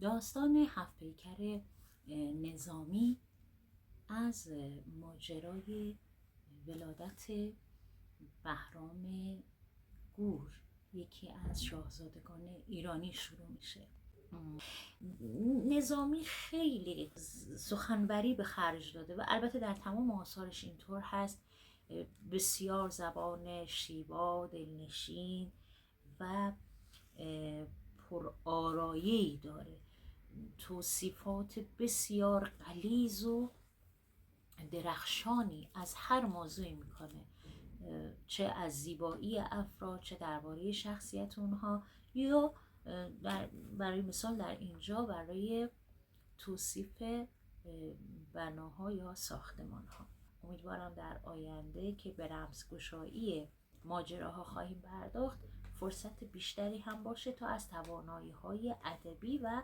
داستان هفت پیکر نظامی از ماجرای ولادت بهرام گور، یکی از شاهزادگان ایرانی شروع میشه. نظامی خیلی سخنوری به خرج داده و البته در تمام آثارش اینطور هست، بسیار زبان شیوا، دلنشین و پرآرایه‌ای داره، توصیفات بسیار غلیظ و درخشانی از هر موضوعی میکنه، چه از زیبایی افراد، چه درباره شخصیت اونها، یا برای مثال در اینجا برای توصیف بناها یا ساختمانها. امیدوارم در آینده که به رمزگشایی ماجراها خواهیم پرداخت فرصت بیشتری هم باشه تا از توانایی‌های ادبی و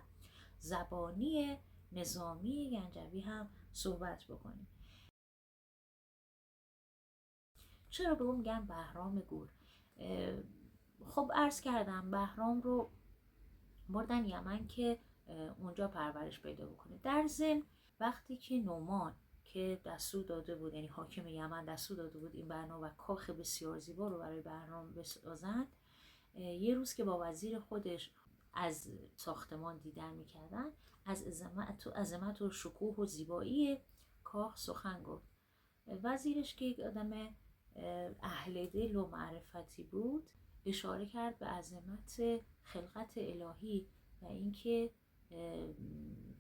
زبانی نظامی گنجوی هم صحبت بکنیم. چرا به اون میگن بهرام گور؟ خب عرض کردم بهرام رو بردن یمن که اونجا پرورش پیدا بکنه. در ضمن وقتی که نومان که دستور داده بود، یعنی حاکم یمن دستور داده بود این بنا و کاخ بسیار زیبا رو برای بهرام بسازند، یه روز که با وزیر خودش از ساختمان دیدن میکردن، از عظمت و شکوه و زیبایی کاخ سخن گفت. وزیرش که یک آدم اهل دل و معرفتی بود اشاره کرد به عظمت خلقت الهی و اینکه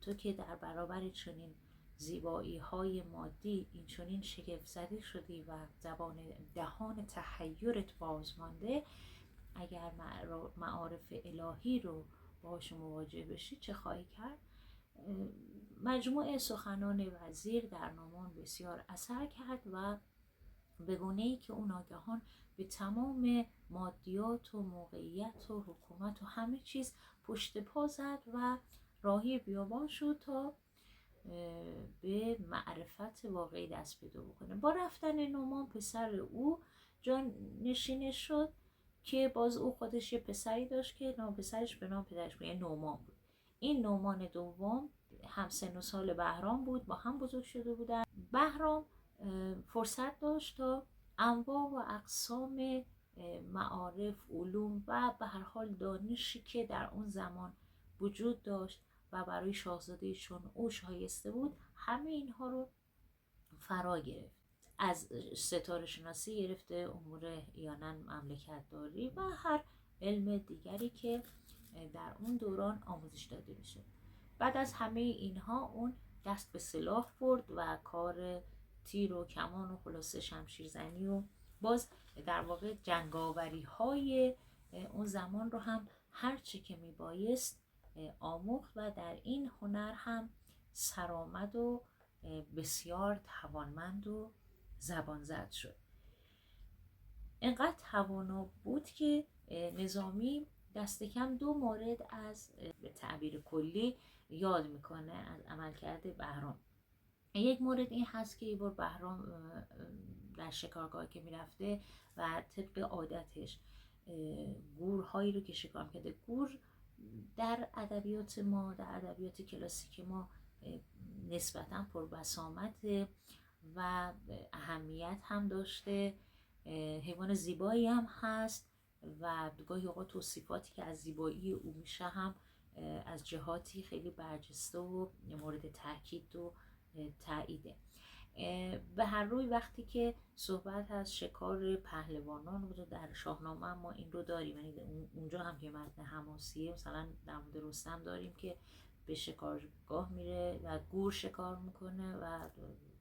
تو که در برابر چنین زیبایی های مادی این چنین شگفت زده شدی و دهان تحیرت باز مانده، اگر معارف الهی رو باهاش مواجه بشی چه خواهی کرد؟ مجموع سخنان وزیر در نومان بسیار اثر کرد و به گونه‌ای که اون ناگهان به تمام مادیات و موقعیت و حکومت و همه چیز پشت پا زد و راهی بیابان شد تا به معرفت واقعی دست پیدا بکنه. با رفتن نومان پسر او جان نشینش شد که باز او خودش یه پسری داشت که نام پسرش به نام پدرش بود، نومان بود. این نومان دوم هم سن و سال بهرام بود، با هم بزرگ شده بودن. بهرام فرصت داشت تا انواع و اقسام معارف، علوم و به هر حال دانشی که در اون زمان وجود داشت و برای شاهزاده چون او شایسته بود، همه اینها رو فرا گرفت. از ستاره شناسی گرفته امور یانن مملکت داری و هر علم دیگری که در اون دوران آموزش داده میشه. بعد از همه اینها اون دست به سلاح برد و کار تیر و کمان و خلاصه شمشیرزنی و باز در واقع جنگاوری های اون زمان رو هم هرچی که میبایست آموخت و در این هنر هم سرآمد و بسیار توانمند و زبان زد شد. اینقدر توانا بود که نظامی دست کم 2 مورد از به تعبیر کلی یاد میکنه از عملکرد بهرام. یک مورد این هست که یه بار بهرام در شکارگاه که میرفته و طبق عادتش گورهایی رو که شکار کرده، گور در ادبیات ما، در ادبیات کلاسیک ما نسبتاً پربسامت و اهمیت هم داشته، حیوان زیبایی هم هست و گاهی اوقات توصیفاتی که از زیبایی او میشه هم از جهاتی خیلی برجسته و مورد تاکید و تاییده. به هر روی وقتی که صحبت از شکار پهلوانان بود در شاهنامه ما این رو داریم، یعنی اونجا هم که متن حماسیه مثلا در مورد رستم داریم که به شکارگاه میره و گور شکار میکنه و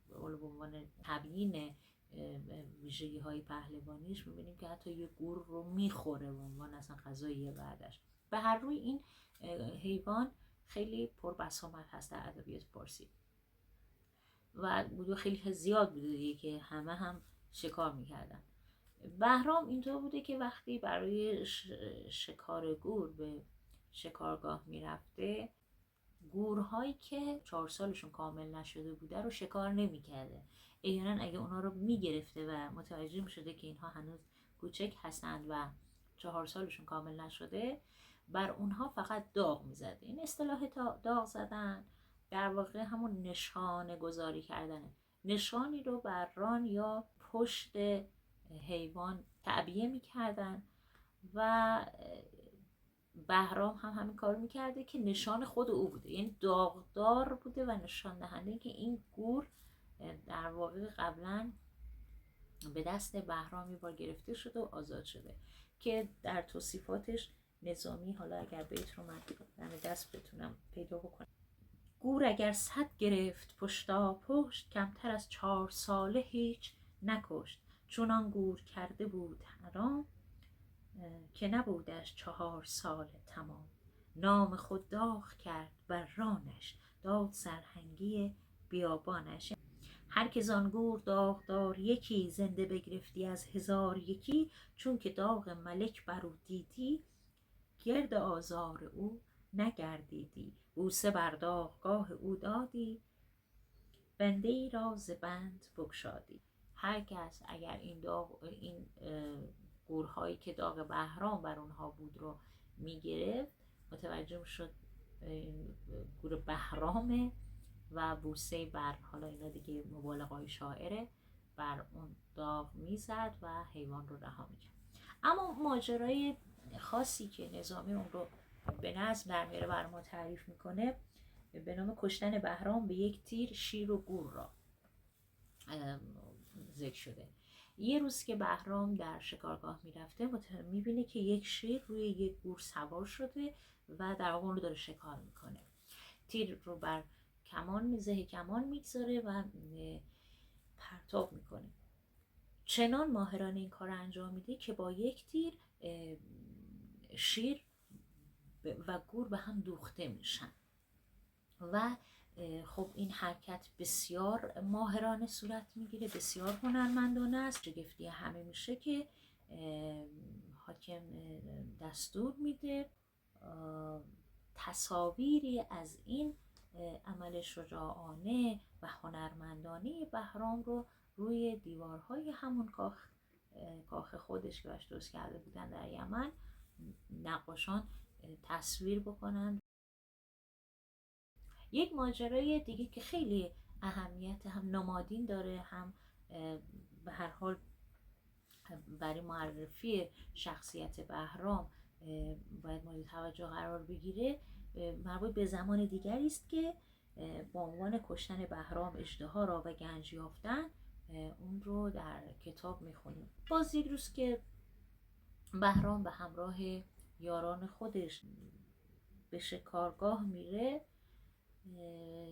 به عنوان تبیین ویژگی های پهلوانیش میبینیم که حتی یه گور رو میخوره به عنوان اصلا غذایی بعدش. به هر روی این حیوان خیلی پربسامت هست در ادبیات فارسی و بوده خیلی زیاد بوده دیگه که همه هم شکار میکردن. بهرام اینطور بوده که وقتی برای شکار گور به شکارگاه میرفته، گورهایی که 4 سالشون کامل نشده بوده رو شکار نمیکرده. احیانا اگه اونا رو میگرفته و متوجه میشده که اینها هنوز کوچک هستند و 4 سالشون کامل نشده، بر اونها فقط داغ میزده. این اصطلاح داغ زدن در واقع همون نشانه گذاری کردنه. نشانی رو بر ران یا پشت حیوان تعبیه میکردن و بهرام هم همین کار میکرده که نشان خود او بوده، یعنی داغدار بوده و نشان دهنده که این گور در واقع قبلا به دست بهرام یه بار گرفته شده و آزاد شده که در توصیفاتش نظامی، حالا اگر بیت رو من دم دست بتونم پیدا بکنم: گور اگر 100 گرفت پشتا پشت، کمتر از 4 ساله هیچ نکشت. چونان گور کرده بود حرام، که نبودش 4 سال تمام. نام خود داغ کرد بر رانش، داد سرهنگی بیابانش. هر که زان گور داغدار یکی، زنده بگرفتی از 1000 یکی. چون که داغ ملک بر او دیدی، گرد آزار او نگردیدی. بوسه بر داغگاه او دادی، بنده ای را ز بند بگشادی. هر کس اگر این گورهایی که داغ بهرام بر اونها بود رو میگرفت، متوجه شد گور بهرامه و بوسه بر، حالا اینا دیگه مبالغه‌های شاعره، بر اون داغ میزد و حیوان رو رها میکرد. اما ماجرای خاصی که نظامی اون رو به نظم در میاره بر ما تعریف میکنه به نام کشتن بهرام به یک تیر شیر و گور را ذکر شده. یه روز که بهرام در شکارگاه میرفته میبینه که یک شیر روی یک گور سوار شده و در واقع اون رو داره شکار میکنه. تیر رو بر زه کمان میگذاره و پرتاب میکنه. چنان ماهرانه این کار انجام میده که با یک تیر شیر و گور به هم دوخته میشن و خب این حرکت بسیار ماهرانه صورت میگیره، بسیار هنرمندانه است. شگفتی همه میشه که حاکم دستور میده تصاویری از این عمل شجاعانه و هنرمندانه بهرام رو روی دیوارهای همون کاخ خودش که باش درست کرده بودن در یمن نقاشان تصویر بکنن. یک ماجرای دیگه که خیلی اهمیت هم نمادین داره، هم به هر حال برای معرفی شخصیت بهرام باید مورد توجه قرار بگیره، مربوط به زمان دیگری است که با عنوان کشتن بهرام اژدها را و گنج یافتن اون رو در کتاب میخونیم. باز یک روز که بهرام به همراه یاران خودش به شکارگاه میره،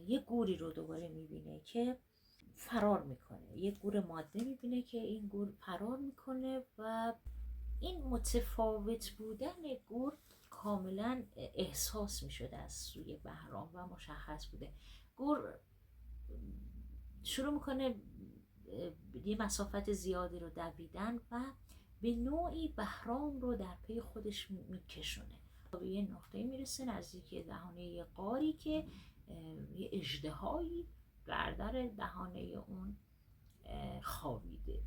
یه گوری رو دوباره میبینه که فرار میکنه. یه گور ماده میبینه که این گور فرار میکنه و این متفاوت بودن گور کاملا احساس میشده از سوی بهرام و مشخص بوده. گور شروع میکنه یه مسافت زیادی رو دویدن و به نوعی بهرام رو در پی خودش میکشونه. به یه نقطه میرسه نزدیک دهانه یه غاری که یه اژدهایی در دهانه اون خوابیده.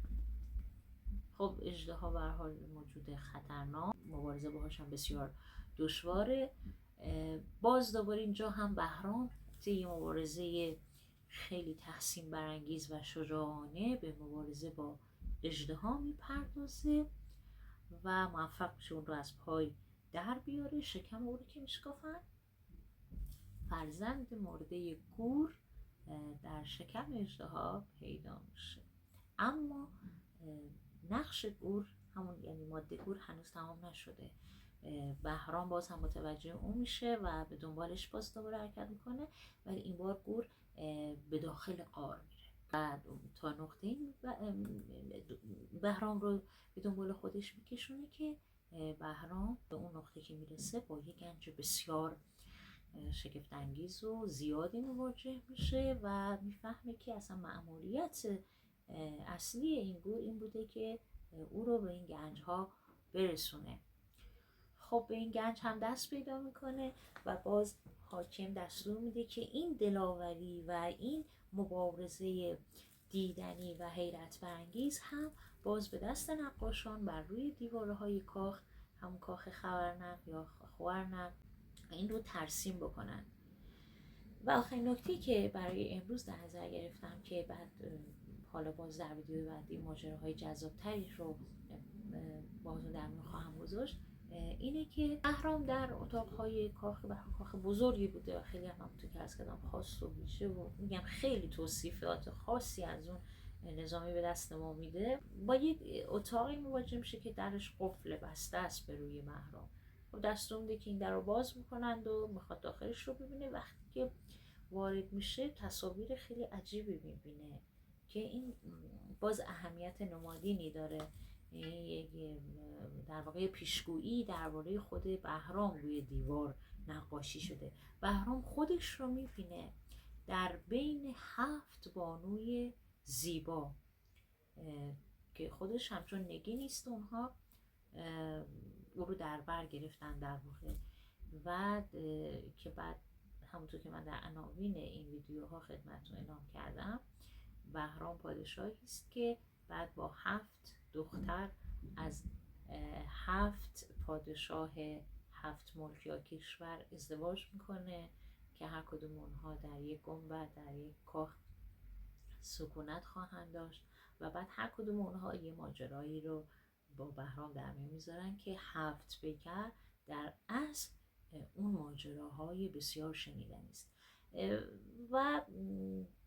خب اژدها به هر حال موجود خطرناک، مبارزه باهاش هم بسیار دشواره. باز دوباره اینجا هم بهرام طی مبارزه خیلی تحسین برانگیز و شجاعانه به مبارزه با اژدها میپردازه و موفق میشه اون رو از پای در بیاره. شکم او رو که میشکافن، فرزند مرده گور در شکم اژدها پیدا میشه. اما نقش گور، همون یعنی ماده گور، هنوز تمام نشده. بهرام باز هم متوجه اون میشه و به دنبالش باز دوباره حرکت میکنه، ولی این بار گور به داخل غار میره و تا نقطه بهرام رو به دنبال خودش میکشونه که بهرام به اون نقطه که میرسه با یک گنج بسیار شگفت انگیز و زیادی مواجه میشه و میفهمه که اصلا مأموریت اصلی این گور این بوده که او رو به این گنج ها برسونه. خب به این گنج هم دست پیدا میکنه و باز حاکم دستور میده که این دلاوری و این مبارزه دیدنی و حیرت برانگیز هم باز به دست نقاشان بر روی دیوارهای کاخ، هم کاخ خبرنق یا نه این رو ترسیم بکنن. و آخرین نکته که برای امروز در نظر گرفتم که بعد حالا باز در ویدیوی بعدی ماجراهای جذابتری رو باهاتون در میون خواهم گذاشت، اینه که بهرام در اتاقهای کاخ بزرگی بوده و خیلی هم همونطور که عرض کردم خاص و ویژه و میگم خیلی توصیفات خاصی از اون نظامی به دست ما میده. با یک اتاقی مواجه میشه که درش قفل بسته است به روی بهرام و دستور میده که این در رو باز میکنند و میخواد داخلش رو ببینه. وقتی که وارد میشه تصاویر خیلی عجیبی میبینه که این باز اهمیت نمادینی داره. در واقع پیشگویی درباره خود بهرام روی دیوار نقاشی شده. بهرام خودش رو میبینه در بین 7 بانوی زیبا که خودش همچون نگین نیست، اونها او رو در بر گرفتن در واقع. و که بعد همونطور که من در عناوین این ویدیوها خدمتتون اعلام کردم، بهرام پادشاهی است که بعد با 7 دختر از 7 پادشاه 7 ملک یا کشور ازدواج میکنه که هر کدوم اونها در یک گنبد در یک کاخ سکونت خواهند داشت و بعد هر کدوم اونها یه ماجرایی رو با بهرام در میون میذارن که 7 پیکر در اصل اون ماجراهای بسیار شنیدنی است. و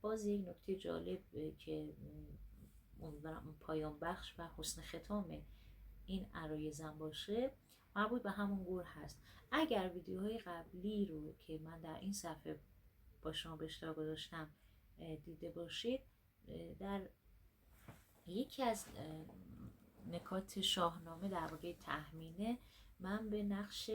باز یک نکته جالب که امیدوارم پایان بخش و حسن ختام این عرایزم باشه مربوط به همون گور هست. اگر ویدیوهای قبلی رو که من در این صفحه با شما به اشتراک گذاشتم دیده باشید، در یکی از نکات شاهنامه در واقع تهمینه من به نقش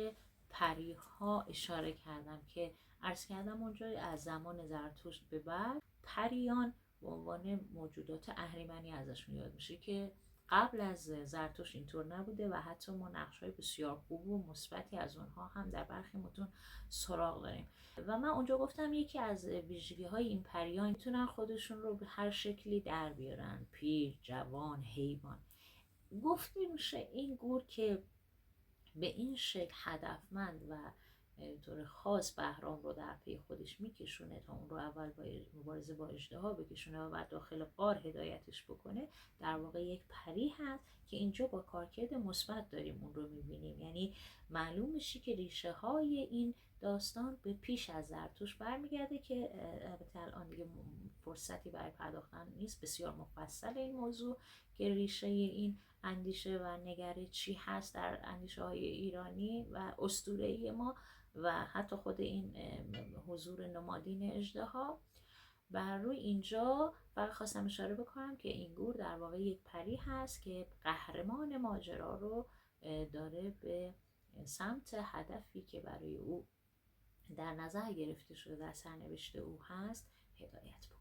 پریها اشاره کردم که عرض کردم اونجا از زمان زرتشت به بعد پریان به عنوان موجودات اهریمنی ازشون یاد میشه که قبل از زرتشت اینطور نبوده و حتی ما نقش‌های بسیار خوب و مثبتی از اونها هم در برخی متون سراغ داریم. و من اونجا گفتم یکی از ویژگی‌های این پریان میتونن خودشون رو به هر شکلی در بیارن، پیر، جوان، حیوان. گفته میشه این گور که به این شکل هدفمند و طور خاص بهرام رو در پی خودش میکشونه تا اون رو اول با مبارزه با اژدها بکشونه و بعد داخل غار هدایتش بکنه، در واقع یک پری هست که اینجا با کارکرد مثبت داریم اون رو میبینیم. یعنی معلوم میشه که ریشه های این داستان به پیش از زرتشت برمیگرده که البته الان دیگه فرصتی برای پرداختن نیست، بسیار مفصل این موضوع که ریشه این اندیشه و نگره چی هست در اندیشه های ایرانی و اسطوره‌ای ما و حتی خود این حضور نمادین اژدها. بر روی اینجا فقط خواستم اشاره بکنم که این گور در واقع یک پری هست که قهرمان ماجرا رو داره به سمت هدفی که برای او در نظر گرفته شده در سرنوشت او هست هدایت بکنه.